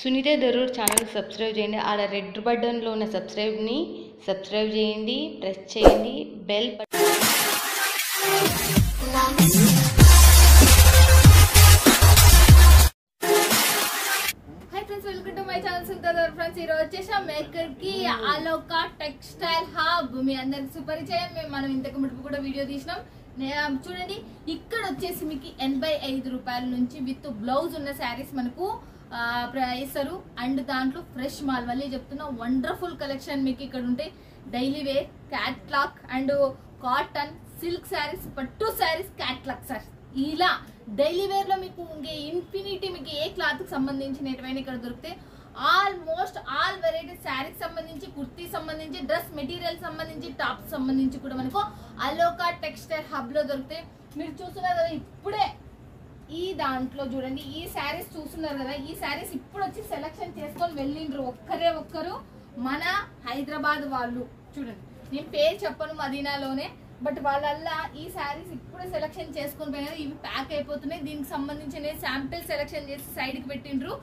Sunitha Darur channel subscribe చేయండి. ఆడ red బటన్లో ఉన్న సబ్స్క్రైబ్ని సబ్స్క్రైబ్ చేయండి, ప్రెస్ చేయండి, bell welcome to my channel Sunitha Darur friends. ఈరోజు వచ్చేసి మేకర్ కి అలోకా టెక్స్టైల్ హబ్ మీ అందరికి సుపరిచయం. మనం ఇంతకు మునుపు కూడా వీడియో తీసినాం. చూడండి, ఇక్కడ వచ్చేసి మీకు 85 రూపాయల నుంచి విత్ బ్లౌజ్ ఉన్న శారీస్ మనకు ఇస్తారు. అండ్ దాంట్లో ఫ్రెష్ మాల్ వల్లే చెప్తున్నా, వండర్ఫుల్ కలెక్షన్ మీకు ఇక్కడ ఉంటాయి. Daily wear, catalogue and cotton, silk sarees, పట్టు శారీస్, క్యాట్లాగ్ సార్. ఇలా డైలీ వేర్ లో మీకు ఇన్ఫినిటీ మీకు ఏ క్లాత్ కి సంబంధించినటువంటి ఇక్కడ దొరుకుతాయి. ఆల్మోస్ట్ ఆల్ వెరైటీ శారీకి సంబంధించి, కుర్తీ సంబంధించి, డ్రెస్ మెటీరియల్ సంబంధించి, టాప్ సంబంధించి కూడా మనకు అలోకా టెక్స్టైల్ హబ్ లో దొరుకుతాయి. మీరు చూస్తున్నారు కదా ఇప్పుడే ఈ దాంట్లో చూడండి, ఈ శారీస్ చూస్తున్నారు కదా, ఈ శారీస్ ఇప్పుడు వచ్చి సెలెక్షన్ చేసుకొని వెళ్ళిండ్రు ఒక్కరు మన హైదరాబాద్ వాళ్ళు. చూడండి, నేను పేరు చెప్పను, మదీనాలోనే, బట్ వాళ్ళల్లా ఈ శారీస్ ఇప్పుడే సెలెక్షన్ చేసుకొని పోయినారు. ఇవి ప్యాక్ అయిపోతున్నాయి. దీనికి సంబంధించిన శాంపిల్ సెలెక్షన్ చేసి సైడ్ కి పెట్టిండ్రు.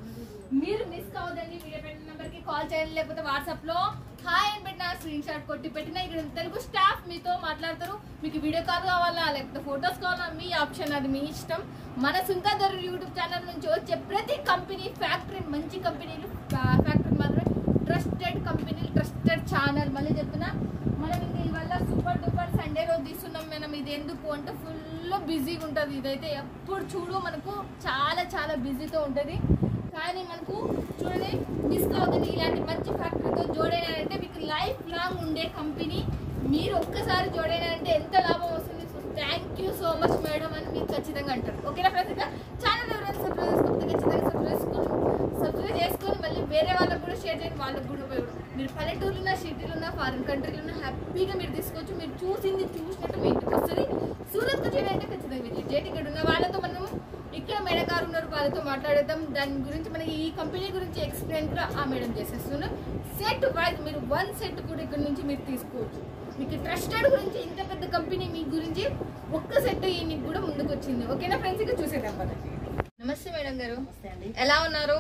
మీరు మిస్ కావద్దండి. వీడియో పెట్టిన నెంబర్ కి కాల్ చేయండి, లేకపోతే వాట్సాప్ లో హాయ్ అని పెట్టిన స్క్రీన్ షాట్ కొట్టి పెట్టినా ఇక్కడ తెలుగు స్టాఫ్ మీతో మాట్లాడతారు. మీకు వీడియో కాల్ కావాలా లేకపోతే ఫొటోస్ కావాలా మీ ఆప్షన్, అది మీ ఇష్టం. మన సునీత దరూర్ యూట్యూబ్ ఛానల్ నుంచి వచ్చే ప్రతి కంపెనీ ఫ్యాక్టరీ, మంచి కంపెనీలు ఫ్యాక్టరీ మాత్రమే, ట్రస్టెడ్ కంపెనీలు, ట్రస్టెడ్ ఛానల్. మళ్ళీ చెప్తున్నా, మనం ఇంకా ఇవాళ సూపర్ డూపర్ సండే రోజు తీస్తున్నాం. మనం ఇది ఎందుకు అంటే ఫుల్ బిజీగా ఉంటుంది. ఇదైతే ఎప్పుడు చూడు మనకు చాలా బిజీతో ఉంటుంది. కానీ మనకు చూడండి, మిస్ కావద్దండి. ఇలాంటి మంచి ఫ్యాక్టరీతో జోడైనారంటే మీకు లైఫ్ లాంగ్ ఉండే కంపెనీ. మీరు ఒక్కసారి జోడైనారంటే ఎంత లాభం వస్తుంది. So thank you so much madam అని మీకు ఖచ్చితంగా అంటారు. ఓకేనా ఫ్రెండ్స్? ఇంకా ఛానల్ ఎవరైనా సబ్స్క్రైబ్ చేసుకోకపోతే ఖచ్చితంగా సబ్స్క్రైబ్ చేసుకొని మళ్ళీ వేరే వాళ్ళకు కూడా షేర్ చేయండి. వాళ్ళకు కూడా ఉపయోగపడు. మీరు పల్లెటూరులో ఉన్న, సిటీలో ఉన్న, ఫారిన్ కంట్రీలో ఉన్న హ్యాపీగా మీరు తీసుకోవచ్చు. మీరు చూసింది చూసినట్టు మీ ఇంటికి వస్తుంది. సూరత్ చేయాలంటే ఖచ్చితంగా విజిట్ చేయండి. ఇక్కడ ఉన్న వాళ్ళతో మనం, ఇక్కడ మేడం గారు ఉన్నారు, వాళ్ళతో మాట్లాడేద్దాం. దాని గురించి మనకి ఈ కంపెనీ గురించి ఎక్స్ప్లెయిన్ కూడా ఆ మేడం చేసేస్తున్నాం. సెట్ వైజ్ మీరు 1 సెట్ కూడా ఇక్కడ నుంచి మీరు తీసుకోవచ్చు. మీకు ట్రస్టెడ్ గురించి, ఇంత పెద్ద కంపెనీ మీ గురించి ఒక్క సెట్ మీకు కూడా ముందుకు వచ్చింది. ఓకేనా ఫ్రెండ్స్? ఇక చూసేద్దాం పదండి. నమస్తే మేడం గారు, ఎలా ఉన్నారు?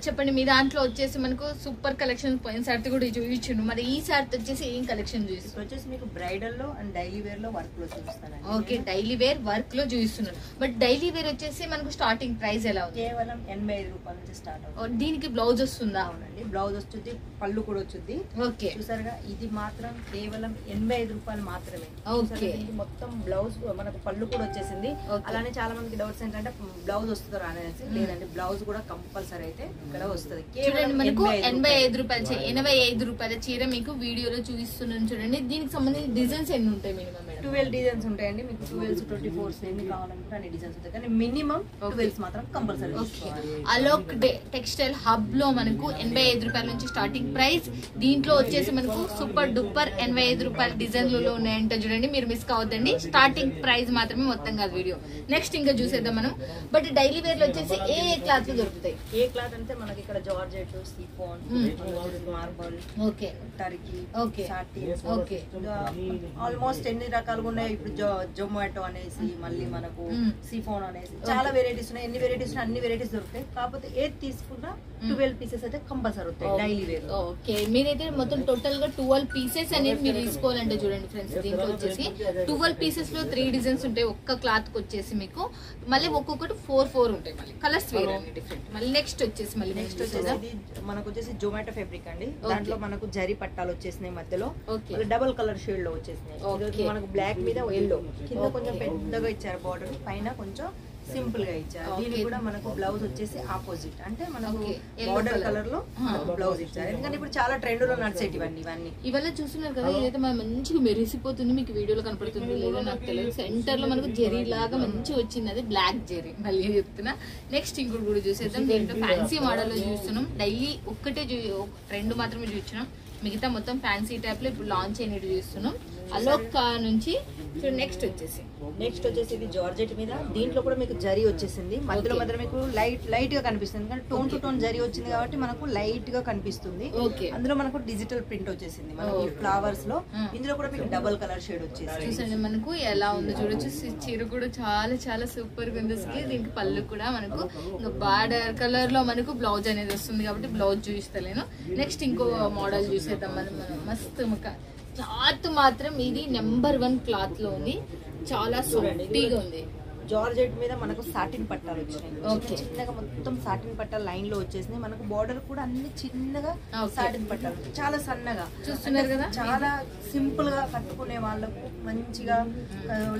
చెప్పండి. మీ దాంట్లో వచ్చేసి మనకు సూపర్ కలెక్షన్ పోయిన సారి కూడా చూపించండు. మరి ఈ సారి వచ్చేసి ఏం కలెక్షన్ చూపిస్తారు? వచ్చేసి మీకు బ్రైడల్ లో అండ్ డైలీ వేర్ లో వర్క్ లో చూపిస్తాను. ఓకే, డైలీ వేర్ వర్క్ లో చూపిస్తున్నారు. బట్ డైలీ వేర్ వచ్చేసి మనకు స్టార్టింగ్ ప్రైస్ ఎలా ఉంది? కేవలం 85 రూపాయల నుంచి స్టార్ట్ అవుతుంది. దీనికి బ్లౌజ్ వస్తుందా? అవునండి, బ్లౌజ్ వస్తుంది, పళ్ళు కూడా వచ్చింది. ఓకే, చూసారుగా, ఇది మాత్రం కేవలం 85 రూపాయలు మాత్రమే. ఓకే, మొత్తం బ్లౌజ్ మనకు పళ్ళు కూడా వచ్చేసింది. అలానే చాలా మందికి డౌట్స్ ఏంటంటే బ్లౌజ్ వస్తుందో రానేసి. లేదండి, బ్లౌజ్ కూడా కంపల్సరీ అయితే ఇక్కడ వస్తుంది. చూడండి, మనకు 85 రూపాయలు 85 రూపాయల చీర మీకు వీడియోలో చూపిస్తున్నాను. చూడండి, దీనికి సంబంధించి డిజైన్స్ ఎన్ని ఉంటాయి? మినిమం 12 డిజైన్స్ ఉంటాయండి. మీకు 12s 24s ఎన్ని కావాలంటే అన్ని డిజైన్స్ ఉంటాయి. కానీ మినిమం 12s మాత్రం కంపల్సరీ. అలోక్ టెక్స్టైల్ హబ్ లో మనకు 85 రూపాయల నుంచి స్టార్టింగ్ ప్రైస్. దీంట్లో వచ్చేసి మనకు సూపర్ డూపర్ 85 రూపాయల డిజైన్లలో ఉన్నాయంట. చూడండి, మీరు మిస్ కావద్దండి. స్టార్టింగ్ ప్రైస్ మాత్రమే, మొత్తం కాదు వీడియో. నెక్స్ట్ ఇంకా చూసేద్దాం మనం. బట్ డైలీ వేర్ లో వచ్చేసి ఏ క్లాత్ దొరుకుతాయి? ఏ క్లాత్ అంటే మనకి ఇక్కడ georgette, chiffon, marble, okay, Turkey, okay, satin, okay, almost ఎన్ని రకాలుగా ఉన్నాయి. ఇప్పుడు జొమాటో అనేసి, మళ్ళీ మనకు సిఫాన్ అనేసి చాలా వెరైటీస్ ఉన్నాయి. ఎన్ని వెరైటీస్ అన్ని వెరైటీస్ దొరుకుతాయి. కాకపోతే ఏది తీసుకున్నా 12 పీసెస్ అయితే కంపల్సరీ వస్తాయి డైలీ వేర్. ఓకే, మీరైతే మొత్తం టోటల్ గా 12 పీసెస్ అనేది మీరు తీసుకోవాలంటే చూడండి ఫ్రెండ్స్, దీంట్లో వచ్చేసి 12 పీసెస్ లో 3 డిజైన్స్ ఉంటాయి. ఒక్క క్లాత్ కి వచ్చేసి మీకు మళ్ళీ ఒక్కొక్కటి 4 ఉంటాయి. మళ్ళీ కలర్స్ వేరే డిఫరెంట్. మళ్ళీ నెక్స్ట్ వచ్చేసి మనకు వచ్చేసి జొమాటో ఫ్యాబ్రిక్ అండి. దాంట్లో మనకు జరీ పట్టాలు వచ్చేసినాయి, మధ్యలో డబుల్ కలర్ షేడ్ లో వచ్చేసినాయి. మనకు బ్లాక్ మీద ఎల్లో, కింద కొంచెం పెద్దగా ఇచ్చారు బార్డర్, పైన కొంచెం సింపుల్ గా ఇచ్చారు. దీనికి కూడా మనకు బ్లౌజ్ వచ్చేసి ఆపోజిట్, అంటే మనకు బార్డర్ కలర్ లో బ్లౌజ్ ఇచ్చారు. ఎందుకంటే ఇప్పుడు చాలా ట్రెండ్ లో నడిచేటి ఇవన్నీ ఇవాళ చూస్తున్నారు కదా. ఇదైతే మంచిగా మెరిసిపోతుంది, మీకు వీడియోలో కనపడుతుంది లేదో నాకు తెలియదు. సెంటర్ లో మనకు జెరీ లాగా మంచిగా వచ్చింది, అది బ్లాక్ జెరీ. మళ్ళీ చెప్తున్నా. నెక్స్ట్ ఇంకోటి కూడా చూసేద్దాం. దీంట్లో ఫ్యాన్సీ మోడల్ లో చూస్తున్నాం. డైలీ ఒక్కటే 2 మాత్రమే చూస్తున్నాం. మిగతా మొత్తం ఫ్యాన్సీ టైప్ లో ఇప్పుడు లాంచ్ అయినట్టు చూస్తున్నాం. అలోకా నుంచి. నెక్స్ట్ వచ్చేసి ఇది జార్జెట్ మీద, దీంట్లో కూడా మీకు జరీ వచ్చేసింది, మధ్యలో మధ్యలో మీకు లైట్ గా కనిపిస్తుంది, కానీ టోన్ టు టోన్ జరీ వచ్చింది కాబట్టి మనకు లైట్ గా కనిపిస్తుంది. అందులో మనకు డిజిటల్ ప్రింట్ వచ్చేసింది మనకి ఫ్లవర్స్ లో. ఇందులో కూడా మీకు డబుల్ కలర్ షేడ్ వచ్చేసి చూసండి మనకు ఎలా ఉందో చూడొచ్చు. చీర కూడా చాలా చాలా సూపర్ గా ఉంది. దీనికి పళ్ళు కూడా మనకు ఇంకా బార్డర్ కలర్ లో మనకు బ్లౌజ్ అనేది వస్తుంది కాబట్టి బ్లౌజ్ చూపిస్తలేను. నెక్స్ట్ ఇంకో మోడల్ చూసేద్దాం మనం. మస్తు క్లాత్ మాత్రం ఇది నెంబర్ 1 క్లాత్ లో ఉంది, చాలా సాఫ్టీగా ఉంది. జార్జెట్ మీద మనకు సాటిన్ పట్టాలు వచ్చినాయి, చిన్నగా మొత్తం సాటిన్ పట్టాలు లైన్ లో వచ్చేసినాయి. మనకు బార్డర్ కూడా అన్ని చిన్నగా సాటిన్ పట్టాలు, చాలా సన్నగా చూస్తున్నారు కదా. చాలా సింపుల్ గా కట్టుకునే వాళ్ళకు, మంచిగా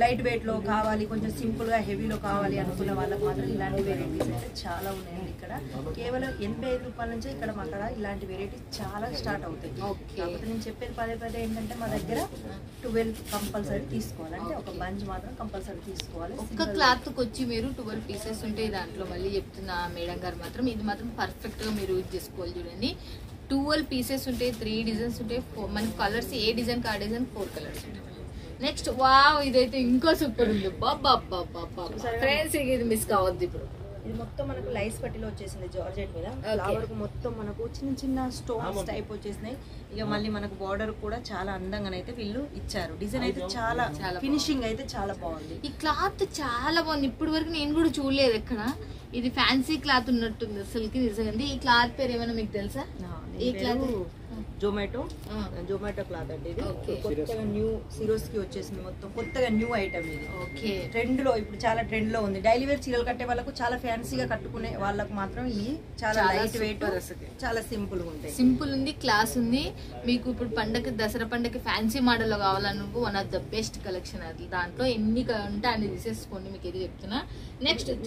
లైట్ వెయిట్ లో కావాలి, కొంచెం సింపుల్ గా హెవీలో కావాలి అనుకునే వాళ్ళకి మాత్రం ఇలాంటి వెరైటీస్ అయితే చాలా ఉన్నాయండి. ఇక్కడ కేవలం 85 రూపాయల నుంచి ఇక్కడ అక్కడ ఇలాంటి వెరైటీస్ చాలా స్టార్ట్ అవుతాయి. కాకపోతే నేను చెప్పేది పదే ఏంటంటే మా దగ్గర 12 కంపల్సరీ తీసుకోవాలి, అంటే ఒక బంచ్ మాత్రం కంపల్సరీ తీసుకోవాలి. క్లాత్ వచ్చి మీరు 12 పీసెస్ ఉంటాయి దాంట్లో. మళ్ళీ చెప్తున్నా మేడం గారు మాత్రం ఇది మాత్రం పర్ఫెక్ట్ గా మీరు యూజ్ చేసుకోవాలి. చూడండి 12 పీసెస్ ఉంటాయి, 3 డిజైన్స్ ఉంటాయి, మనకు కలర్స్ ఏ డిజైన్ కా డిజైన్ 4 కలర్స్ ఉంటాయి. నెక్స్ట్ వావ్, ఇదైతే ఇంకా సూపర్ ఉంది. ఫ్రెండ్స్ ఇది మిస్ కావద్దు. ఇప్పుడు ఇది మొత్తం మనకు లైస్ పట్టిలో వచ్చేసింది జార్జెట్ మీద. ఫ్లవర్ కు మొత్తం మనకు చిన్న చిన్న స్టోన్స్ టైప్ వచ్చేసినాయి. ఇక మళ్ళీ మనకు బార్డర్ కూడా చాలా అందంగా అయితే వీళ్ళు ఇచ్చారు. డిజైన్ అయితే చాలా ఫినిషింగ్ అయితే చాలా బాగుంది. ఈ క్లాత్ చాలా బాగుంది. ఇప్పటి వరకు నేను కూడా చూడలేదు ఎక్కడ. ఇది ఫ్యాన్సీ క్లాత్ ఉన్నట్టుంది అసలుకి నిజంగా. ఈ క్లాత్ పేరు ఏమైనా మీకు తెలుసా? ఈ క్లాత్ జొమాటో క్లాత్ అండి. ఇది కొత్తగా న్యూ సిరోస్ కి వచ్చేసింది, మొత్తం కొత్తగా న్యూ ఐటమ్ ఇది. ట్రెండ్ లో ఇప్పుడు చాలా ట్రెండ్ లో ఉంది. డైలీ వేర్ చీరలు కట్టే వాళ్ళకు, చాలా ఫ్యాన్సీగా కట్టుకునే వాళ్ళకు మాత్రం ఇది చాలా లైట్ వెయిట్, చాలా సింపుల్ గా ఉంటాయి. సింపుల్ ఉంది, క్లాస్ ఉంది. మీకు ఇప్పుడు పండగ, దసరా పండగ ఫ్యాన్సీ మోడల్ లో కావాలనుకో one of the best collection అది. దాంట్లో ఎన్ని ఉంటే అన్ని తీసేసుకోండి, మీకు ఇది చెప్తున్నా.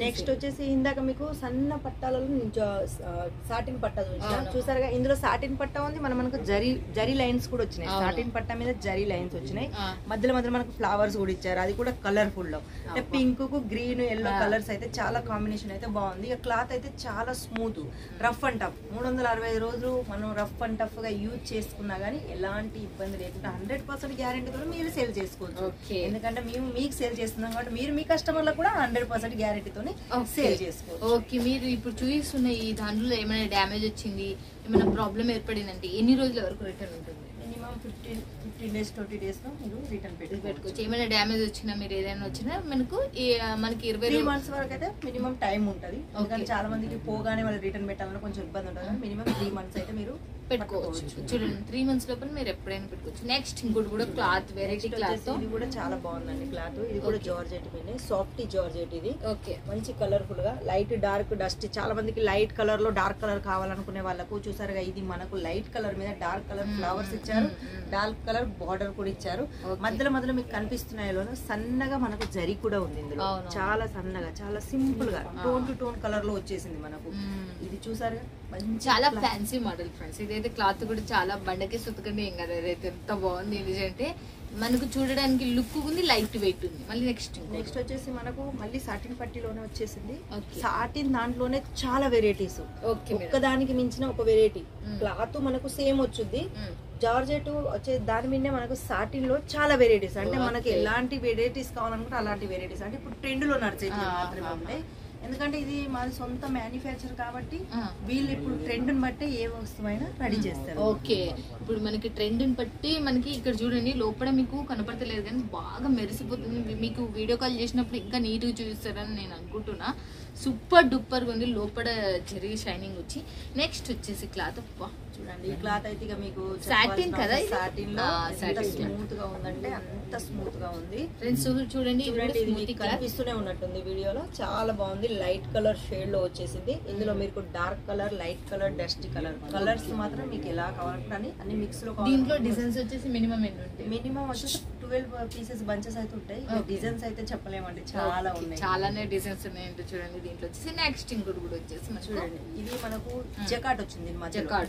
నెక్స్ట్ వచ్చేసి ఇందాక మీకు సన్న పట్టాలలో సాటిన్ పట్టా చూసారుగా. ఇందులో సాటిన్ పట్టా ఉంది, మనకు జరీ లైన్స్ కూడా వచ్చినాయి. సాటిన్ పట్టా మీద జరీ లైన్స్ వచ్చినాయి, మధ్యలో మనకు ఫ్లవర్స్ కూడా ఇచ్చారు. అది కూడా కలర్ఫుల్ లో, అంటే పింక్ కు గ్రీన్ ఎల్లో కలర్స్ అయితే చాలా కాంబినేషన్ అయితే బాగుంది. ఇక క్లాత్ అయితే చాలా స్మూత్, రఫ్ అండ్ టఫ్. 365 రోజులు మనం రఫ్ అండ్ టఫ్ గా యూజ్ చేసుకున్నా గానీ ఎలాంటి ఇబ్బంది లేకుండా 100% గ్యారెంటీతో మీరు సేల్ చేసుకోవచ్చు. ఎందుకంటే మేము మీకు సేల్ చేస్తున్నాం కాబట్టి మీరు మీ కస్టమర్లకు కూడా 100% గ్యారెంటీతోనే సేల్ చేసుకోవచ్చు. ఓకే, మీరు ఇప్పుడు చూపిస్తున్న ఈ దాంట్లో ఏమైనా డ్యామేజ్ వచ్చింది, ఏమైనా ప్రాబ్లం ఏర్పడిందంటే ఎన్ని రోజుల వరకు రిటర్న్ ఉంటుంది? మినిమం 15 days 20 days లో మీరు రిటర్న్ పెట్టుకోవచ్చు. ఏమైనా డ్యామేజ్ వచ్చినా, మీరు ఏదైనా వచ్చినా మనకి 3 months వరకు అయితే మినిమం టైం ఉంటుంది. ఎందుకంటే చాలా మందికి పోగానే వాళ్ళు రిటర్న్ పెట్టాలని కొంచెం ఇబ్బంది ఉంటుంది. మినిమం 3 months అయితే మీరు పెట్టుకోవచ్చు. చూడండి 3 months లోపల మీరు ఎప్పుడైనా పెట్టుకోవచ్చు. నెక్స్ట్ ఇంకోటి కూడా క్లాత్, వెరైటీ క్లాత్. ఇది కూడా చాలా బాగుందండి క్లాత్. ఇది కూడా జార్జెట్ మీద, సాఫ్ట్ జార్జెట్. ఇది మంచి కలర్ఫుల్ గా, లైట్ డార్క్ డస్ట్. చాలా మందికి లైట్ కలర్ లో డార్క్ కలర్ కావాలనుకునే వాళ్ళకు చూసారుగా, ఇది మనకు లైట్ కలర్ మీద డార్క్ కలర్ ఫ్లవర్స్ ఇచ్చారు, డార్క్ కలర్ బార్డర్ కూడా ఇచ్చారు. మధ్యలో మీకు కనిపిస్తున్నాయో సన్నగా మనకు జరీ కూడా ఉంది. ఇందులో చాలా సన్నగా, చాలా సింపుల్ గా టోన్ టు టోన్ కలర్ లో వచ్చేసింది మనకు. ఇది చూసారుగా, చాలా ఫ్యాన్సీ మోడల్ ఫ్రెండ్స్. ఇదైతే క్లాత్ కూడా చాలా బండకి సుతకండి ఏం కదా. ఇదైతే ఎంత బాగుంది. ఎందుకంటే మనకు చూడడానికి లుక్ ఉంది, లైట్ వెయిట్ ఉంది. మళ్ళీ నెక్స్ట్ వచ్చేసి మనకు మళ్ళీ సాటిన్ పట్టీలోనే వచ్చేసింది. సాటిన్ దాంట్లోనే చాలా వెరైటీస్, ఒక్కదానికి మించిన ఒక వెరైటీ. క్లాత్ మనకు సేమ్ వచ్చింది. జార్జెట్ వచ్చే దాని మీదనే మనకు సాటిన్ లో చాలా వెరైటీస్, అంటే మనకి ఎలాంటి వెరైటీస్ కావాలనుకుంటే అలాంటి వెరైటీస్. అంటే ఇప్పుడు ట్రెండ్ లో నడిచేది మాత్రమే ఉంటాయి. ఎందుకంటే ఇది మాది సొంత మ్యానుఫ్యాక్చర్ కాబట్టి వీళ్ళు ఇప్పుడు ట్రెండ్ బట్టి ఏ వస్తువైనా రెడీ చేస్తారు. ఓకే, ఇప్పుడు మనకి ట్రెండ్ బట్టి మనకి ఇక్కడ చూడండి లోపల మీకు కనపడతలేదు కానీ బాగా మెరిసిపోతుంది. మీకు వీడియో కాల్ చేసినప్పుడు ఇంకా నీట్ గా చూపిస్తారని నేను అనుకుంటున్నా. సూపర్ డూపర్ ఉంది, లోపల జరిగి షైనింగ్ వచ్చి. నెక్స్ట్ వచ్చేసి క్లాత్ చూడండి. ఈ క్లాత్ అయితే ఇక మీకు సాటిన్ కదా, సాటిన్ లో స్మూత్ గా ఉందంటే అంత స్మూత్ గా ఉంది. చూడండి కనిపిస్తూనే ఉన్నట్టుంది వీడియోలో. చాలా బాగుంది, లైట్ కలర్ షేడ్ లో వచ్చేసింది. ఇందులో మీకు dark colour, light colour, dusty colour colours మాత్రం మీకు ఎలా కావాలంటే అన్ని మిక్స్ లో. దీంట్లో డిజైన్స్ వచ్చేసి మినిమం ఎన్ని ఉంటాయి? మినిమం వచ్చేసి 12 పీసెస్ బంచెస్ అయితే ఉంటాయి. డిజైన్స్ అయితే చెప్పలేమండి, చాలా ఉన్నాయి, చాలానే డిజైన్స్ ఉన్నాయంటే. చూడండి దీంట్లో వచ్చేసి నెక్స్ట్ ఇంకోటి కూడా వచ్చేసి చూడండి. ఇది మనకు జకాట్ వచ్చింది.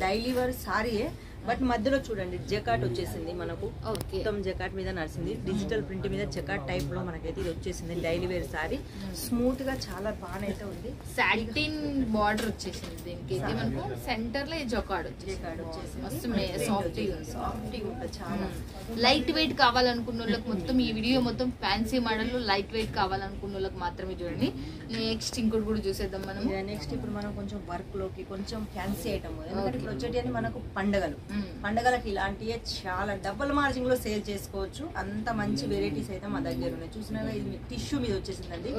డైలీ వేర్ సారీయే బట్ మధ్యలో చూడండి జకాట్ వచ్చేసింది మనకు. ఓకే మొత్తం జకాట్ మీద నడిచింది, డిజిటల్ ప్రింట్ మీద జకాట్ టైప్ లో మనకైతే ఇది వచ్చేసింది. డైలీ వేర్ సారీ స్మూత్ గా చాలా బాగానైతే ఉంది. సాటిన్ బార్డర్ వచ్చేసింది దీనికి అయితే మనకు సెంటర్ లో జకాడ్ వచ్చేసింది. సాఫ్టీ ఉంటుంది చాలా. లైట్ వెయిట్ కావాలనుకున్న వాళ్ళకి మొత్తం ఈ వీడియో మొత్తం ఫ్యాన్సీ మోడల్ లో లైట్ వెయిట్ కావాలనుకున్న వాళ్ళకి మాత్రమే చూడండి. నెక్స్ట్ ఇంకోటి కూడా చూసేద్దాం మనం. నెక్స్ట్ ఇప్పుడు మనం కొంచెం వర్క్ లోకి కొంచెం ఫ్యాన్సీ ఐటమ్, ఎందుకంటే ఇప్పుడు వచ్చేటి మనకు పండగలకి ఇలాంటివి చాలా డబుల్ మార్జిన్ లో సేల్ చేసుకోవచ్చు. అంత మంచి వెరైటీస్ అయితే మా దగ్గర ఉన్నాయి. చూసినాగా ఇది టిష్యూ మీద వచ్చేసిందండి.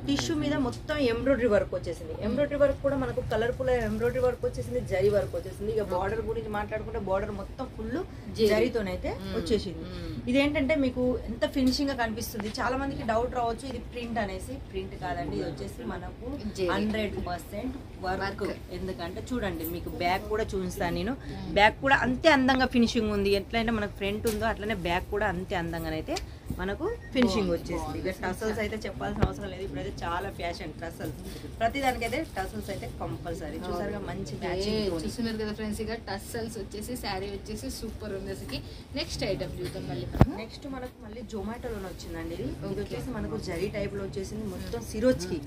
టిష్యూ మీద మొత్తం ఎంబ్రాయిడరీ వర్క్ వచ్చేసింది. ఎంబ్రాయిడరీ వర్క్ కూడా మనకు కలర్ఫుల్ ఎంబ్రాయిడరీ వర్క్ వచ్చేసింది, జరీ వర్క్ వచ్చేసింది. ఇక బార్డర్ గురించి మాట్లాడుకుంటే బార్డర్ మొత్తం ఫుల్ జరీతోనైతే వచ్చేసింది. ఇదేంటంటే మీకు ఎంత ఫినిషింగ్ గా కనిపిస్తుంది. చాలా మందికి డౌట్ రావచ్చు ఇది ప్రింట్ అనేసి. ప్రింట్ కాదండి, ఇది వచ్చేసి మనకు 100% వర్క్. ఎందుకంటే చూడండి మీకు బ్యాక్ కూడా చూపిస్తాను నేను. బ్యాక్ కూడా అంతే అందంగా ఫినిషింగ్ ఉంది. ఎట్లయితే మనకు ఫ్రంట్ ఉందో అట్లనే బ్యాక్ కూడా అంతే అందంగానైతే మనకు ఫినిషింగ్ వచ్చేసింది. ఇక టసల్స్ అయితే చెప్పాల్సిన అవసరం లేదు. ఇప్పుడైతే చాలా ఫ్యాషన్ టసల్స్, ప్రతి దానికైతే టసల్స్ అయితే కంపల్సరీ. చూసారుగా మంచి మ్యాచింగ్ చూస్తున్నారు కదా ఫ్రెండ్స్. ఇక టసల్స్ వచ్చేసి శారీ వచ్చేసి సూపర్ ఉంది అసలు. నెక్స్ట్ ఐటమ్ చూద్దాం మళ్ళీ. నెక్స్ట్ మనకు మళ్ళీ జొమాటోలో వచ్చిందండి. ఇది వచ్చేసి మనకు జరీ టైప్ లో వచ్చేసింది. మొత్తం సిరోజ్ కి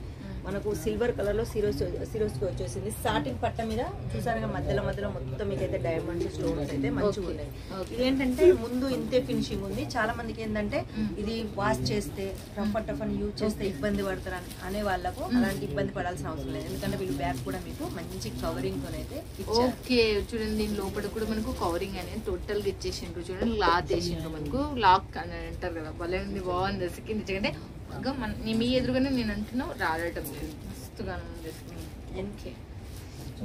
మనకు సిల్వర్ కలర్ లో సిరోజ్ కి వచ్చేసింది. సాటిన్ పట్ట మీద చూసారుగా మధ్యలో మొత్తం మీకైతే డైమండ్స్ స్టోన్స్ అయితే మంచిగా ఉన్నాయి. ఇదేంటంటే ముందు ఇంతే ఫినిషింగ్ ఉంది. చాలా మందికి ఏంటంటే ఇది వాష్ చేస్తే రఫ్ అండ్ యూజ్ చేస్తే ఇబ్బంది పడతారు అనే వాళ్ళకు అలాంటి ఇబ్బంది పడాల్సిన అవసరం లేదు. ఎందుకంటే వీళ్ళు బ్యాక్ కూడా మీకు మంచి కవరింగ్ తోనైతే ఓకే. చూడండి దీని లోపల కూడా మనకు కవరింగ్ అనేది టోటల్ గా ఇచ్చేసిండ్రు. చూడండి లాక్ చేసిండ్రు, మనకు లాక్ అని అంటారు కదా, భలే ఉంది, బాగుంది అసలు. ఎందుకంటే మీ ఎదురుగానే నేను అంటున్నావు రాడటం లేదు, మస్తుగా ఉంది.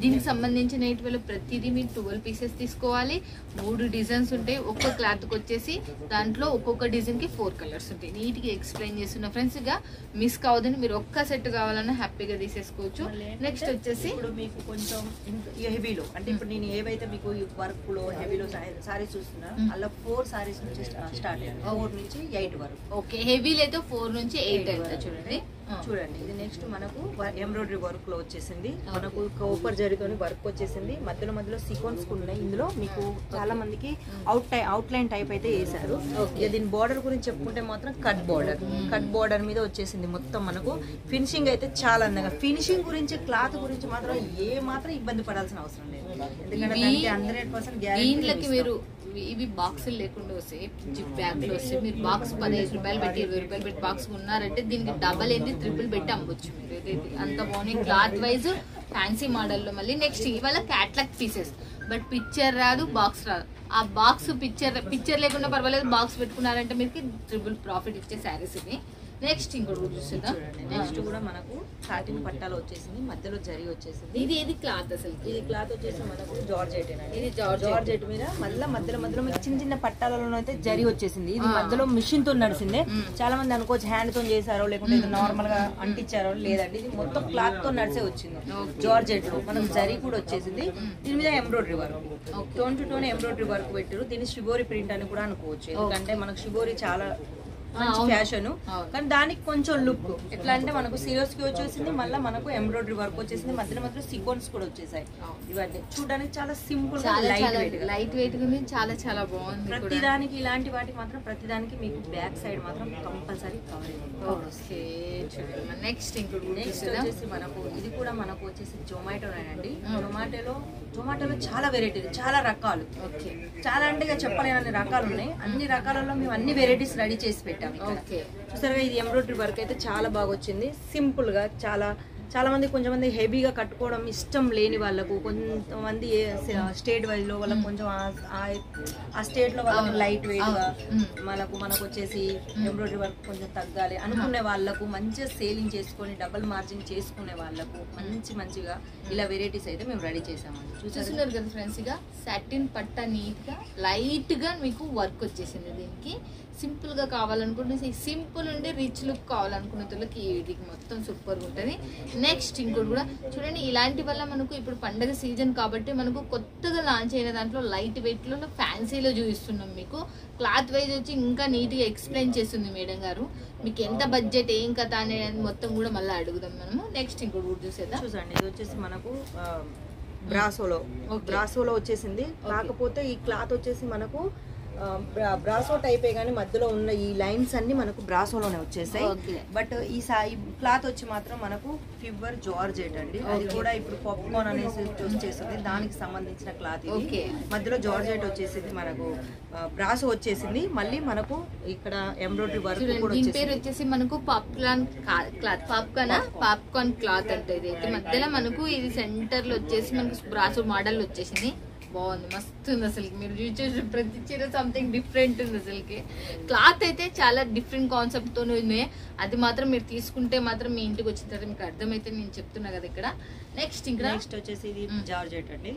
దీనికి సంబంధించిన వీళ్ళు ప్రతిదీ మీరు 12 పీసెస్ తీసుకోవాలి. 3 డిజైన్స్ ఉంటాయి. ఒక్క క్లాత్కి వచ్చేసి దాంట్లో ఒక్కొక్క డిజైన్కి 4 కలర్స్ ఉంటాయి. నీట్గా ఎక్స్ప్లెయిన్ చేస్తున్న ఫ్రెండ్స్. ఇక మిస్ కావద్దని మీరు ఒక్క సెట్ కావాలన్నా హ్యాపీగా తీసేసుకోవచ్చు. నెక్స్ట్ వచ్చేసి ఇప్పుడు మీకు కొంచెం హెవీలో అంటే ఇప్పుడు నేను ఏవైతే మీకు వర్క్ లో హెవీలో సారీస్ చూస్తున్నా అలా 4 సారీస్ నుంచి స్టార్ట్ అయ్యాయి. 4 నుంచి 8 వరకు. ఓకే, హెవీలో అయితే 4 నుంచి 8 అవుతుంది. చూడండి ఇది నెక్స్ట్ మనకు ఎంబ్రాయిడరీ వర్క్ లో వచ్చేసింది. మనకు కోపర్ జరీతోని వర్క్ వచ్చేసింది. మధ్యలో సీక్వెన్స్ ఉన్నాయి. ఇందులో మీకు చాలా మందికి అవుట్ లైన్ టైప్ అయితే వేసారు. దీని బార్డర్ గురించి చెప్పుకుంటే మాత్రం కట్ బార్డర్ మీద వచ్చేసింది. మొత్తం మనకు ఫినిషింగ్ అయితే చాలా అందంగా. ఫినిషింగ్ గురించి క్లాత్ గురించి మాత్రం ఏ మాత్రం ఇబ్బంది పడాల్సిన అవసరం లేదు. ఎందుకంటే 100% గ్యారెంటీ. మీరు ఇవి బాక్సులు లేకుండా వస్తాయి, జిప్ బ్యాగ్లు వస్తాయి. మీరు బాక్స్ 15 రూపాయలు పెట్టి 20 రూపాయలు పెట్టి బాక్స్ ఉన్నారంటే దీనికి డబల్ ఏంది ట్రిపుల్ పెట్టి అమ్మొచ్చు మీరు. అంత బాగుంది క్లాత్ వైజ్ ఫ్యాన్సీ మోడల్లో. మళ్ళీ నెక్స్ట్ ఇవాళ క్యాట్లాగ్ పీసెస్, బట్ పిక్చర్ రాదు, బాక్స్ రాదు. ఆ బాక్స్ పిక్చర్ లేకుండా పర్వాలేదు, బాక్స్ పెట్టుకున్నారంటే మీకు ట్రిపుల్ ప్రాఫిట్ ఇచ్చే శారీస్ ఇవి. నెక్స్ట్ ఇంకోటి చూస్తుందా. నెక్స్ట్ కూడా మనకు సాటిన్ పట్టాలు వచ్చేసింది, మధ్యలో జరీ వచ్చేసింది. ఇది ఏది క్లాత్ అసలు? ఇది క్లాత్ వచ్చేసి మనకు జార్జెట్. ఇది జార్జెట్ మీద మధ్యలో మీకు చిన్న పట్టాలలో అయితే జరీ వచ్చేసింది. ఇది మధ్యలో మిషన్ తో నడిచిందే. చాలా మంది అనుకోవచ్చు హ్యాండ్ తో చేశారో లేకుంటే నార్మల్ గా అంటించారో, లేదండి ఇది మొత్తం క్లాత్ తో నడిచే వచ్చింది. జార్జెట్ లో మనకు జరీ కూడా వచ్చేసింది. దీని మీద embroidery work, tone to tone embroidery work పెట్టారు. దీన్ని షిబోరి ప్రింట్ అని కూడా అనుకోవచ్చు. ఎందుకంటే మనకు షిబోరి చాలా మంచి ఫ్యాషన్, కానీ దానికి కొంచెం లుక్ ఎట్లా అంటే మనకు సీరోస్ కి వచ్చేసింది, మళ్ళీ మనకు ఎంబ్రాయిడరీ వర్క్ వచ్చేసింది, మధ్యలో సీక్వెన్స్ కూడా వచ్చేసాయి. ఇవన్నీ చూడడానికి చాలా సింపుల్ లైట్ వెయిట్ ఉంది, చాలా బాగుంది. ప్రతిదానికి ఇలాంటి వాటికి మాత్రం ప్రతిదానికి మీకు బ్యాక్ సైడ్ మాత్రం కంపల్సరీ కవరింగ్. నెక్స్ట్ వచ్చేసి మనకు ఇది కూడా మనకు వచ్చేసి జొమాటోనేనండి. జొమాటోలో చాలా వెరైటీలు, చాలా రకాలు, చాలా అంటే ఇక చెప్పలేని రకాలు ఉన్నాయి. అన్ని రకాలలో మేము అన్ని వెరైటీస్ రెడీ చేసి పెట్టాము. చూసారుగా ఇది ఎంబ్రాయిడరీ వర్క్ అయితే చాలా బాగా వచ్చింది. సింపుల్ గా చాలా మంది కొంచెం మంది హెవీగా కట్టుకోవడం ఇష్టం లేని వాళ్ళకు, కొంతమంది స్టేట్ వైజ్ లో వాళ్ళకి కొంచెం ఆ స్టేట్ లో వాళ్ళకి లైట్ వెయిట్ గా మనకు వచ్చేసి ఎంబ్రాయిడరీ వర్క్ కొంచెం తగ్గాలి అనుకునే వాళ్ళకు, మంచిగా సేలింగ్ చేసుకొని డబుల్ మార్జిన్ చేసుకునే వాళ్ళకు మంచిగా ఇలా వెరైటీస్ అయితే మేము రెడీ చేసామండి. చూస్తున్నారు కదా ఫ్రెండ్స్. ఇక సాటిన్ పట్ట నీట్ గా లైట్ గా మీకు వర్క్ వచ్చేసింది. దీనికి సింపుల్ గా కావాలనుకుంటే సింపుల్ ఉండి రిచ్ లుక్ కావాలనుకునే వాళ్ళకి ఇది మొత్తం సూపర్ గా ఉంటుంది. నెక్స్ట్ ఇంకోటి కూడా చూడండి, ఇలాంటి వల్ల మనకు ఇప్పుడు పండగ సీజన్ కాబట్టి మనకు కొత్తగా లాంచ్ అయిన దాంట్లో లైట్ వెయిట్ లో ఫ్యాన్సీలో చూపిస్తున్నాం. మీకు క్లాత్ వైజ్ వచ్చి ఇంకా నీట్ గా ఎక్స్ప్లెయిన్ చేస్తుంది మేడం గారు. మీకు ఎంత బడ్జెట్ ఏం కథ అనేది మొత్తం కూడా మళ్ళీ అడుగుదాం మనము. నెక్స్ట్ ఇంకోటి కూడా చూసేద్దాం. చూసండి ఇది వచ్చేసి మనకు బ్రాసోలో వచ్చేసింది. కాకపోతే ఈ క్లాత్ వచ్చేసి మనకు బ్రాసో టైపే కానీ మధ్యలో ఉన్న ఈ లైన్స్ అన్ని మనకు బ్రాసోలోనే వచ్చేసాయి. బట్ ఈ క్లాత్ వచ్చి మాత్రం మనకు ఫివర్ జార్జెట్ అండి. అది కూడా ఇప్పుడు పాప్కార్న్ అనేసి వచ్చేసింది, దానికి సంబంధించిన క్లాత్ ఇది. మధ్యలో జార్జెట్ వచ్చేసింది, మనకు బ్రాసో వచ్చేసింది. మళ్ళీ మనకు ఇక్కడ ఎంబ్రాయిడరీ వర్క్ కూడా వచ్చేసి మనకు పాప్కార్న్ క్లాత్ అంటే ఇది మధ్యలో మనకు ఇది సెంటర్ లో వచ్చేసి మనకు బ్రాసో మోడల్ వచ్చేసింది. బాగుంది, మస్తు ఉంది అసలు. మీరు చూసే ప్రతి చీర సంథింగ్ డిఫరెంట్ ఉంది అసలుకి. క్లాత్ అయితే చాలా డిఫరెంట్ కాన్సెప్ట్ తో ఉన్నాయి. అది మాత్రం మీరు తీసుకుంటే మాత్రం మీ ఇంటికి వచ్చిన తర్వాత మీకు అర్థమైతే నేను చెప్తున్నా కదా. ఇక్కడ నెక్స్ట్ వచ్చేసి ఇది జార్జెట్ అండి.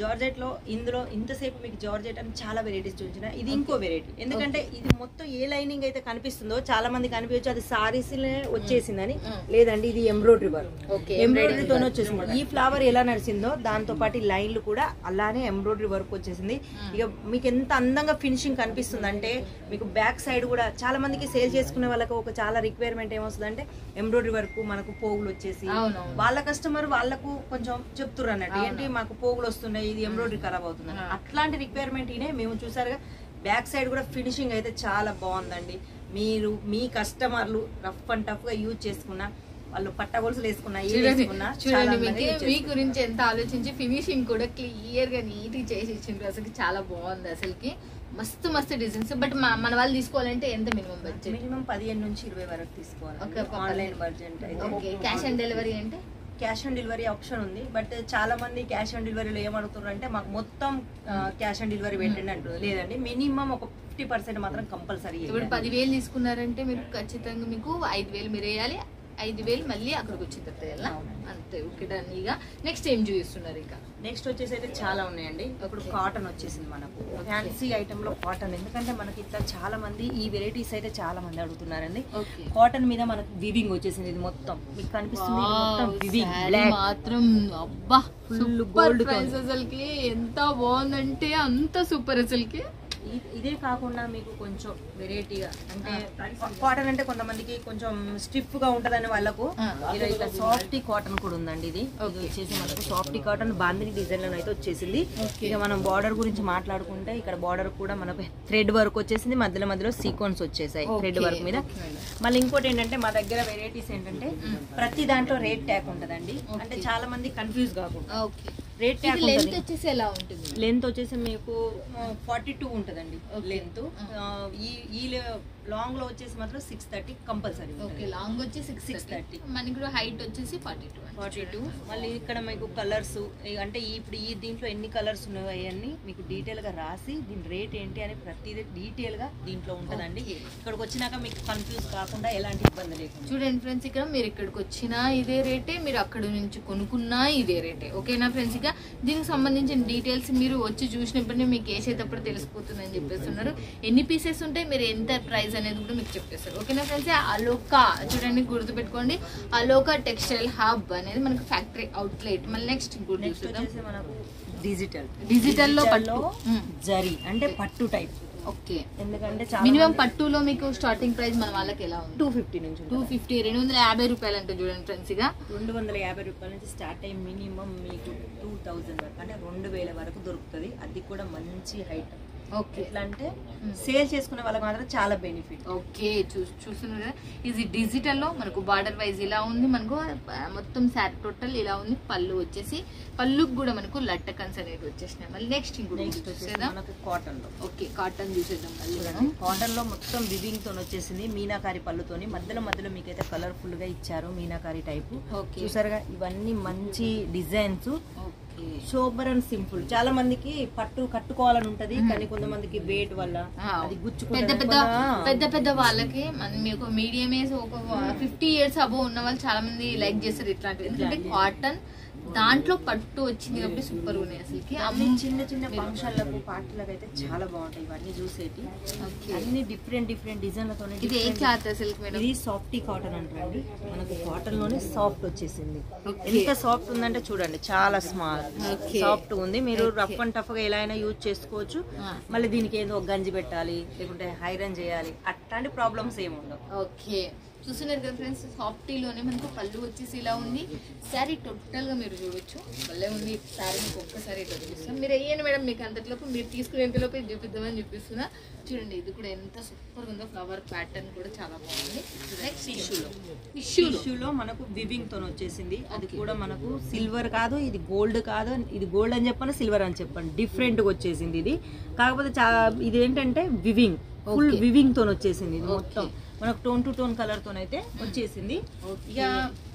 జార్జెట్ లో ఇందులో ఇంతసేపు మీకు జార్జెట్ అని చాలా వెరైటీస్ చూసిన, ఇది ఇంకో వెరైటీ. ఎందుకంటే ఇది మొత్తం ఏ లైనింగ్ అయితే కనిపిస్తుందో చాలా మంది కనిపించచ్చు అది సారీస్ వచ్చేసిందని. లేదండి, ఇది ఎంబ్రాయిడరీ వర్క్, ఎంబ్రాయిడరీతోనే వచ్చేసింది. ఈ ఫ్లవర్ ఎలా నడిచిందో దాంతో పాటు లైన్లు కూడా అలానే ఎంబ్రాయిడరీ వర్క్ వచ్చేసింది. ఇక మీకు ఎంత అందంగా ఫినిషింగ్ కనిపిస్తుంది అంటే మీకు బ్యాక్ సైడ్ కూడా చాలా మందికి సేల్ చేసుకునే వాళ్ళకి ఒక చాలా రిక్వైర్మెంట్ ఏమొస్తుంది అంటే ఎంబ్రాయిడరీ వర్క్ మనకు పోగులు వచ్చేసి వాళ్ళ కస్టమర్ వాళ్ళకు కొంచెం చెప్తున్నారు అన్నట్టు, ఏంటి మాకు పోగులు వస్తున్నాయి, ఇది ఎంబ్రాయిడరీ ఖరాబ్ అవుతుంది. అట్లాంటి రిక్వైర్మెంట్ ఇనే మేము చూసారుగా. బ్యాక్ సైడ్ కూడా ఫినిషింగ్ అయితే చాలా బాగుందండి. మీరు మీ కస్టమర్లు రఫ్ అండ్ టఫ్ గా యూజ్ చేసుకున్నా, వాళ్ళు పట్టగొలుసులు వేసుకున్నా, చూడండి మీ గురించి ఎంత ఆలోచించి ఫినిషింగ్ కూడా క్లియర్ గా నీట్ చేసి ఇచ్చిండ్రు. అసలు చాలా బాగుంది అసలుకి. మస్తు మస్తు డిజైన్స్. బట్ మన వాళ్ళు తీసుకోవాలంటే ఎంత మినిమం బడ్జెట్? మినిమం 15 నుంచి 20 వరకు తీసుకోవాలి. ఆన్లైన్ బడ్జెట్ అయితే. క్యాష్ ఆన్ డెలివరీ అంటే క్యాష్ ఆన్ డెలివరీ ఆప్షన్ ఉంది. బట్ చాలా మంది క్యాష్ ఆన్ డెలివరీలో ఏమడుగుతారు అంటే మాకు మొత్తం క్యాష్ ఆన్ డెలివరీ పెట్టండి అంటారు. లేదండి, మినిమం ఒక 50% మాత్రం కంపల్సరీ. ఇప్పుడు 10,000 తీసుకున్నారంటే మీరు ఖచ్చితంగా మీకు 5,000 మీరు వేయాలి. 5,000 మళ్ళీ అక్కడికి వచ్చిన తర్వాత అంతే. Okay done. ఇక నెక్స్ట్ ఏం చూపిస్తున్నారు? ఇంకా నెక్స్ట్ వచ్చేసి అయితే చాలా ఉన్నాయండి. ఇప్పుడు కాటన్ వచ్చేసింది మనకు, ఫ్యాన్సీ ఐటమ్ లో కాటన్. ఎందుకంటే మనకి ఇట్లా చాలా మంది ఈ వెరైటీస్ అయితే చాలా మంది అడుగుతున్నారండి. కాటన్ మీద మనకు వివింగ్ వచ్చేసింది. ఇది మొత్తం మీకు కనిపిస్తుంది, మొత్తం వివింగ్ మాత్రం. అబ్బా ఫుల్ గోల్డ్ ప్రైస్ అసలుకి ఎంత బాగుందంటే అంత సూపర్ అసలుకి. ఇదే కాకుండా మీకు కొంచెం వెరైటీగా అంటే కాటన్ అంటే కొంతమందికి కొంచెం స్టిఫ్ గా ఉంటదని వాళ్ళకు ఇలా సాఫ్టీ కాటన్ కూడా ఉందండి. ఇది వచ్చేసి మనకు సాఫ్టీ కాటన్ బాందిని డిజైన్ లో అయితే వచ్చేసింది. ఇక మనం బార్డర్ గురించి మాట్లాడుకుంటే ఇక్కడ బార్డర్ కూడా మనకు థ్రెడ్ వర్క్ వచ్చేసింది, మధ్యలో మధ్యలో సీక్వెన్స్ వచ్చేసాయి థ్రెడ్ వర్క్ మీద. మళ్ళీ ఇంకోటి ఏంటంటే మా దగ్గర వెరైటీస్ ఏంటంటే ప్రతి దాంట్లో రేట్ ట్యాగ్ ఉంటదండి. అంటే చాలా మంది కన్ఫ్యూజ్ కాకుండా రేట్ ట్యాగ్ వచ్చేసి ఎలా ఉంటుంది? లెంత్ వచ్చేసి మీకు 42 ఉంటదండి లెంత్. ఈ లాంగ్ లో వచ్చేసి మాత్రం 630 కంపల్సరీ. లాంగ్ వచ్చి 630. మనకి హైట్ వచ్చేసి 42. మళ్ళీ ఇక్కడ మీకు కలర్స్ అంటే ఇప్పుడు ఈ దీంట్లో ఎన్ని కలర్స్ ఉన్నాయో అవన్నీ మీకు డీటెయిల్ గా రాసి దీని రేట్ ఏంటి అని ప్రతిదీ డీటెయిల్ గా దీంట్లో ఉంటదండి. ఇక్కడికి వచ్చినాక మీకు కన్ఫ్యూజ్ కాకుండా ఎలాంటి ఇబ్బంది లేకుండా. చూడండి ఫ్రెండ్స్, ఇక్కడ మీరు ఇక్కడికి వచ్చినా ఇదే రేటే, మీరు అక్కడ నుంచి కొనుక్కున్నా ఇదే రేటే. ఓకేనా ఫ్రెండ్స్? ఇక దీనికి సంబంధించిన డీటెయిల్స్ మీరు వచ్చి చూసినప్పుడే మీకు వేసేటప్పుడు తెలిసిపోతుందని చెప్పేస్తున్నారు. ఎన్ని పీసెస్ ఉంటాయి, మీరు ఎంత ప్రైస్ అనేది కూడా మీకు చెప్పేస్తారు. ఓకేనా ఫ్రెండ్స్? అలోకా చూడండి, గుర్తుపెట్టుకోండి. అలోకా టెక్స్టైల్ హబ్ అనేది మనకు ఫ్యాక్టరీ అవుట్లెట్. మళ్ళీ నెక్స్ట్ డిజిటల్ లో పట్టు జరీ అంటే పట్టు టైప్. ఓకే. ఎందుకంటే మినిమం పట్టులో మీకు స్టార్టింగ్ ప్రైస్ మన వాళ్ళకి ఎలా ఉంది? 250 నుంచి 250, 250 రూపాయలు అంటే చూడండి ఫ్రెండ్స్. ఇక 250 రూపాయల నుంచి స్టార్ట్ అయ్యి మినిమం మీకు 2000 వరకు అంటే 2000 వరకు దొరుకుతుంది. అది కూడా మంచి హైట్. ఓకే. ఎట్లా అంటే సేల్ చేసుకునే వాళ్ళకి మాత్రం చాలా బెనిఫిట్. ఓకే, చూస్తున్నారు కదా. ఇది డిజిటల్ లో మనకు బార్డర్ వైజ్ ఇలా ఉంది. మనకు మొత్తం శారీ టోటల్ ఇలా ఉంది. పళ్ళు వచ్చేసి పళ్ళుకి కూడా మనకు లట్టకన్స్ అనేది వచ్చేసినాయి. మళ్ళీ నెక్స్ట్ వచ్చేదా మనకు కాటన్ లో. ఓకే, కాటన్ చూసేద్దాం. మళ్ళీ కాటన్ లో మొత్తం వివింగ్ తో వచ్చేసింది, మీనాకారి పళ్ళుతోని. మధ్యలో మధ్యలో మీకు అయితే కలర్ఫుల్ గా ఇచ్చారు, మీనాకారి టైపు. చూసారుగా, ఇవన్నీ మంచి డిజైన్స్. Super and simple. చాలా మందికి పట్టు కట్టుకోవాలని ఉంటది, కానీ కొంతమందికి వెయిట్ వల్ల అది పెద్ద పెద్ద వాళ్ళకి మీకు మీడియం ఏజ్ ఒక 50 years అబోవ్ ఉన్న వాళ్ళు చాలా మంది లైక్ చేస్తారు ఇట్లాంటివి. ఎందుకంటే కాటన్ దాంట్లో పట్టు వచ్చింది కాబట్టి సూపర్ ఉన్నాయి అసలుకి. చిన్న చిన్న ఫంక్షన్లకు పార్టీలకు అయితే చాలా బాగుంటాయి ఇవన్నీ చూసేటి. అన్ని డిఫరెంట్ డిజైన్లతో. ఇది ఏ క్లాత్ అసలు? ఇది సాఫ్టీ కాటన్ అంటారండి. మనకు కాటన్ లోనే సాఫ్ట్ వచ్చేసింది. ఎంత సాఫ్ట్ ఉందంటే చూడండి, చాలా స్మాల్ సాఫ్ట్ ఉంది. మీరు రఫ్ అండ్ టఫ్ గా ఎలా అయినా యూజ్ చేసుకోవచ్చు. మళ్ళీ దీనికి ఏదో గంజి పెట్టాలి లేకుంటే ఐరన్ చేయాలి, అట్లాంటి ప్రాబ్లమ్స్ ఏమి ఉండవు. ఓకే, చూస్తున్నారు కదా ఫ్రెండ్స్, సాఫ్టీలోనే మనకు పళ్ళు వచ్చేసి ఇలా ఉంది. శారీ టోటల్గా మీరు చూడొచ్చు, భలే ఉంది. శారీ మీకు ఒక్కసారి ఇట్లా చూపిస్తాం. మీరు అయ్యాను మేడం, మీకు అంతట్లోపు మీరు తీసుకునేంతలోపు ఇది చూపిద్దామని చూపిస్తున్నా. చూడండి ఇది కూడా ఎంత సూపర్గా ఉందో, ఫ్లవర్ ప్యాటర్న్ కూడా చాలా బాగుంది. నెక్స్ట్ టిష్యూలో మనకు వివింగ్ తో వచ్చేసింది. అది కూడా మనకు సిల్వర్ కాదు, ఇది గోల్డ్ కాదు, ఇది గోల్డ్ అని చెప్పండి, సిల్వర్ అని చెప్పండి, డిఫరెంట్ గా వచ్చేసింది ఇది. కాకపోతే ఇది ఏంటంటే వివింగ్, ఫుల్ వివింగ్ తో వచ్చేసింది. ఇది మొత్తం మనకు టోన్ టు టోన్ కలర్ తోనైతే వచ్చేసింది. ఇక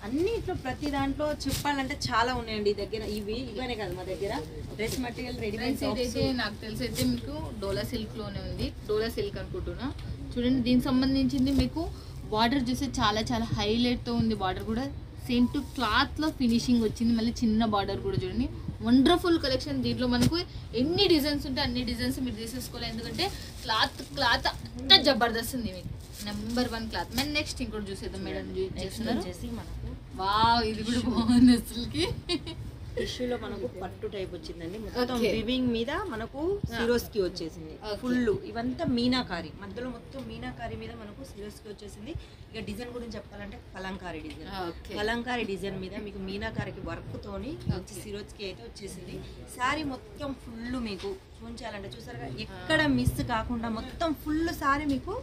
అన్నిట్లో ప్రతి దాంట్లో చెప్పాలంటే చాలా ఉన్నాయండి దగ్గర. ఇవనే కాదు మా దగ్గర డ్రెస్ మెటీరియల్ రెడీమేడ్ అయితే నాకు తెలిసి అయితే మీకు డోలా సిల్క్ లోనే ఉంది, డోలా సిల్క్ అనుకుంటున్నా. చూడండి దీనికి సంబంధించింది మీకు బార్డర్ చూస్తే చాలా చాలా హైలైట్ తో ఉంది. బార్డర్ కూడా సేమ్ టు క్లాత్ లో ఫినిషింగ్ వచ్చింది. మళ్ళీ చిన్న బార్డర్ కూడా చూడండి, వండర్ఫుల్ కలెక్షన్. దీంట్లో మనకు ఎన్ని డిజైన్స్ ఉంటే అన్ని డిజైన్స్ మీరు తీసేసుకోవాలి, ఎందుకంటే క్లాత్ అంతా జబర్దస్త్ ఉంది మీకు. Number 1 cloth. మేము నెక్స్ట్ ఇంకోటి చూసేద్దాం మేడం. వావ్, ఇది కూడా బాగుంది అసలుకి. టిష్యూలో మనకు పట్టు టైప్ వచ్చిందండి. మొత్తం వివింగ్ మీద మనకు సిరోస్కి వచ్చేసింది ఫుల్. ఇవంతా మీనాకారి, మధ్యలో మొత్తం మీనాకారి మీద మనకు సిరోస్కి వచ్చేసింది. ఇక డిజైన్ గురించి చెప్పాలంటే కలంకారీ డిజైన్. కలంకారీ డిజైన్ మీద మీకు మీనాకారికి వర్క్ తోని సిరోస్కి అయితే వచ్చేసింది. శారీ మొత్తం ఫుల్ మీకు చూపించాలంటే చూసారుగా, ఎక్కడ మిస్ కాకుండా మొత్తం ఫుల్ శారీ మీకు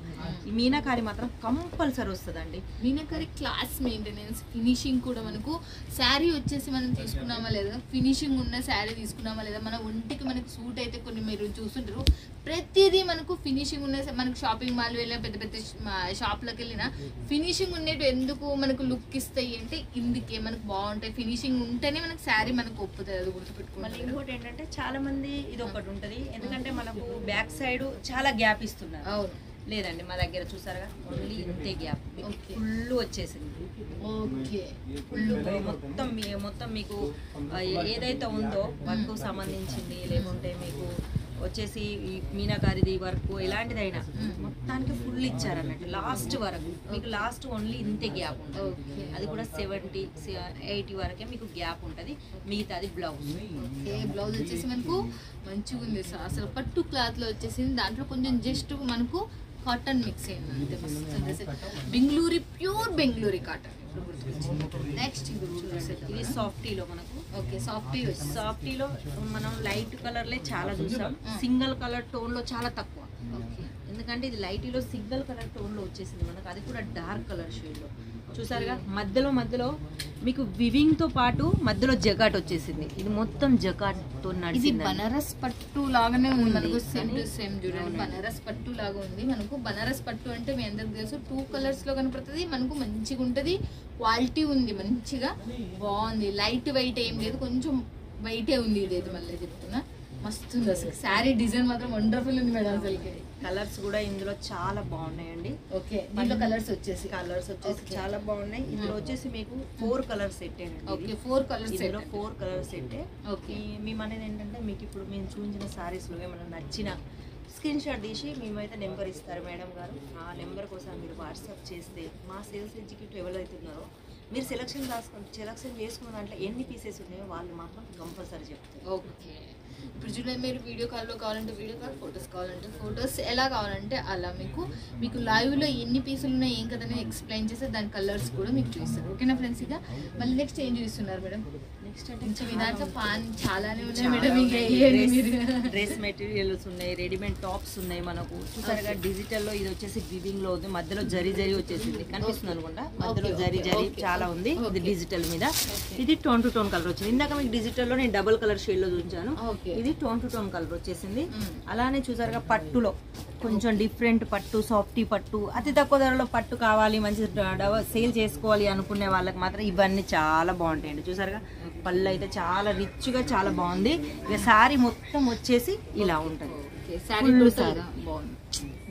ఈ మీనాకారి మాత్రం కంపల్సరీ వస్తుందండి. మీనాకారి క్లాస్ మెయింటెనెన్స్, ఫినిషింగ్ కూడా మనకు శారీ వచ్చేసి మనం తీసుకున్నామా లేదా, ఫినిషింగ్ ఉన్న శారీ తీసుకున్నామా లేదా, మన ఒంటికి మనకు సూట్ అయితే కొన్ని మీరు చూస్తుంటారు. ప్రతిదీ మనకు ఫినిషింగ్ ఉన్న, మనకు షాపింగ్ మాల్ వెళ్ళిన పెద్ద పెద్ద షాప్లకు వెళ్ళినా ఫినిషింగ్ ఉండేవి ఎందుకు మనకు లుక్ ఇస్తాయి అంటే ఇందుకే మనకు బాగుంటాయి. ఫినిషింగ్ ఉంటేనే మనకు శారీ మనకు ఒప్పుతుంది, అది గుర్తుపెట్టుకోవాలి. ఇంకోటి ఏంటంటే చాలా మంది ఇది ఒకటి ఉంటుంది, ఎందుకంటే మనకు బ్యాక్ సైడ్ చాలా గ్యాప్ ఇస్తున్నారు. అవును, లేదండి మా దగ్గర చూసారుగా ఓన్లీ ఇంతే గ్యాప్ ఫుల్ వచ్చేసింది. ఓకే, మొత్తం మీకు ఏదైతే ఉందో వర్క్ సంబంధించింది, లేకుంటే మీకు వచ్చేసి ఈ మీనాకారిది వర్క్ ఎలాంటిదైనా మొత్తానికి ఫుల్ ఇచ్చారన్నట్టు లాస్ట్ వరకు. మీకు లాస్ట్ ఓన్లీ ఇంతే గ్యాప్ ఉంటుంది, అది కూడా 70-80 వరకే మీకు గ్యాప్ ఉంటుంది. మిగతాది బ్లౌజ్. బ్లౌజ్ వచ్చేసి మనకు మంచిగా ఉంది అసలు, పట్టు క్లాత్ లో వచ్చేసింది. దాంట్లో కొంచెం జస్ట్ మనకు కాటన్ మిక్స్ అయింది అంతే, మస్తు. Bengaluru, pure Bengaluru cotton. Next ఇది సాఫ్టీలో మనకు. ఓకే, సాఫ్టీలో మనం లైట్ కలర్లే చాలా చూసాం, సింగిల్ కలర్ టోన్ లో చాలా తక్కువ. ఎందుకంటే ఇది లైట్లో సింగిల్ కలర్ టోన్ లో వచ్చేసింది మనకు, అది కూడా డార్క్ కలర్ షేడ్ లో. చూసారుగా మధ్యలో మీకు వివింగ్ తో పాటు మధ్యలో జకాట్ వచ్చేసింది. ఇది మొత్తం జకాట్ తో నడిచింది. బనారస్ పట్టు లాగానే ఉంది మనకు, సేమ్ టు సేమ్. చూడండి బనారస్ పట్టు లాగా ఉంది మనకు. బనారస్ పట్టు అంటే మీ అందరికి తెలుసు 2 కలర్స్ లో కనపడుతుంది మనకు, మంచిగా ఉంటది, క్వాలిటీ ఉంది, మంచిగా బాగుంది. లైట్ వెయిట్ ఏం లేదు, కొంచెం వెయిటే ఉంది. ఇదైతే మళ్ళీ చెప్తున్నా, మస్తు ఉంది అసలు. శారీ డిజైన్ మాత్రం వండర్ఫుల్ ఉంది మేడం అసలుకి. కలర్స్ కూడా ఇందులో చాలా బాగున్నాయండి. ఓకే, దీంట్లో కలర్స్ వచ్చేసి చాలా బాగున్నాయి. ఇందులో వచ్చేసి మీకు 4 colour set. Okay, 4 colour set. ఇందులో 4 కలర్ సెట్. ఓకే, మేమనేది ఏంటంటే మీకు ఇప్పుడు మేము చూపించిన సారీస్ లో ఏమైనా నచ్చిన స్క్రీన్ షాట్ తీసి మేమైతే నెంబర్ ఇస్తారు మేడం గారు. ఆ నెంబర్ కోసం మీరు వాట్సాప్ చేస్తే మా సేల్స్ ఎగ్జిక్యూటివ్ ఎవరైతే ఉన్నారో మీరు సెలక్షన్ చేసుకున్న దాంట్లో ఎన్ని పీసెస్ ఉన్నాయో వాళ్ళు మాత్రం కంపల్సరీ చెప్తారు. ఓకే, ఇప్పుడు చూడండి మీరు వీడియో కాల్లో కావాలంటే వీడియో కాల్, ఫొటోస్ కావాలంటే ఫొటోస్, ఎలా కావాలంటే అలా మీకు లైవ్లో ఎన్ని పీసులు ఉన్నాయి ఏం కదని ఎక్స్ప్లెయిన్ చేస్తే దాని కలర్స్ కూడా మీకు చూస్తారు. ఓకేనా ఫ్రెండ్స్? ఇక మళ్ళీ నెక్స్ట్ ఏం చూస్తున్నారు మేడం? నెక్స్ట్ అంటే మీ దాంట్లో చాలానే ఉన్నాయి మేడం. డ్రెస్ మెటీరియల్స్ ఉన్నాయి, రెడీమేడ్ టాప్స్ ఉన్నాయి మనకు. చూసారుగా డిజిటల్లో ఇది వచ్చేసి వివింగ్ లో ఉంది, మధ్యలో జరీ వచ్చేసింది, కనిపిస్తుంది అనుకుంటా. మధ్యలో జరీ చాలా ఉంది. ఇది డిజిటల్ మీద, ఇది టోన్ టు టోన్ కలర్ వచ్చింది. ఇందాక మీకు డిజిటల్లో నేను డబుల్ కలర్ షేడ్ లో చూపించాను, ఇది టోన్ టు టోన్ కలర్ వచ్చేసింది. అలానే చూసారుగా పట్టులో కొంచెం డిఫరెంట్ పట్టు, సాఫ్టీ పట్టు, అతి తక్కువ ధరలో పట్టు కావాలి, మంచి సేల్ చేసుకోవాలి అనుకునే వాళ్ళకి మాత్రం ఇవన్నీ చాలా బాగుంటాయండి. చూసారుగా పళ్ళు అయితే చాలా రిచ్ గా చాలా బాగుంది. ఇక శారీ మొత్తం వచ్చేసి ఇలా ఉంటుంది,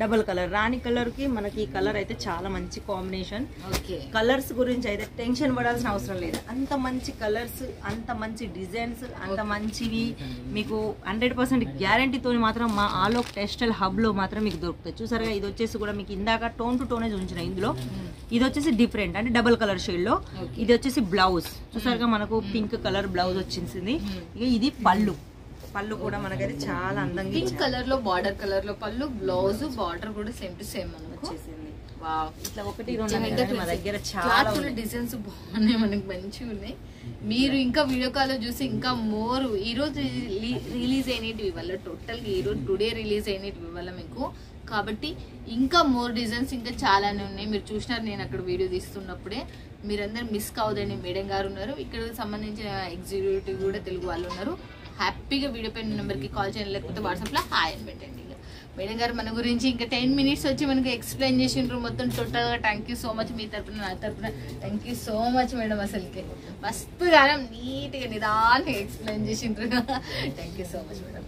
డబుల్ కలర్. రాణి కలర్ కి మనకి ఈ కలర్ అయితే చాలా మంచి కాంబినేషన్. కలర్స్ గురించి అయితే టెన్షన్ పడాల్సిన అవసరం లేదు, అంత మంచి కలర్స్, అంత మంచి డిజైన్స్, అంత మంచివి మీకు 100% గ్యారంటీతో మాత్రం మా ఆలోక్ టెక్స్టైల్ హబ్ లో మాత్రం మీకు దొరుకుతాయి. చూసారుగా ఇది వచ్చేసి కూడా మీకు ఇందాక టోన్ టు టోనే చూపించిన, ఇందులో ఇది వచ్చేసి డిఫరెంట్ అంటే డబుల్ కలర్ షేడ్ లో. ఇది వచ్చేసి బ్లౌజ్, చూసారుగా మనకు పింక్ కలర్ బ్లౌజ్ వచ్చేసింది. ఇక ఇది పళ్ళు కూడా మనకైతే చాలా అందంగా పింక్ కలర్ లో బార్డర్ కలర్ లో పళ్ళు, బ్లౌజ్ బార్డర్ కూడా సేమ్ టు సేమ్ వచ్చేసింది. వావ్ ఇట్లా ఒకటి రెండు మా దగ్గర చాలా డిజైన్స్ బాగున్నాయి, మనకి మంచిగా ఉన్నాయి. మీరు ఇంకా వీడియో కాల్ లో చూసి ఇంకా మోర్ ఈ రోజు రిలీజ్ అయినవి వల్ల టోటల్ గా ఈ రోజు టుడే రిలీజ్ అయినవి వల్ల మీకు, కాబట్టి ఇంకా మోర్ డిజైన్స్ ఇంకా చాలానే ఉన్నాయి. మీరు చూసినారు నేను అక్కడ వీడియో తీస్తున్నప్పుడే, మీరందరూ మిస్ కావద్దని మేడం గారు ఉన్నారు, ఇక్కడ సంబంధించిన ఎగ్జిక్యూటివ్ కూడా తెలుగు వాళ్ళు ఉన్నారు. హ్యాపీగా వీడియో పైన నెంబర్కి కాల్ చేయండి, లేకపోతే వాట్సాప్లో హాయ్ అని పెట్టండి. ఇక మేడం గారు మన గురించి ఇంకా 10 minutes వచ్చి మనకి ఎక్స్ప్లెయిన్ చేసిండ్రు మొత్తం టోటల్గా. థ్యాంక్ యూ సో మచ్, మీ తరపున నా తరపున thank you so much madam. అసలుకి మస్తు గానం నీట్గా నిదానంగా ఎక్స్ప్లెయిన్ చేసిండ్రు. Thank you so much madam.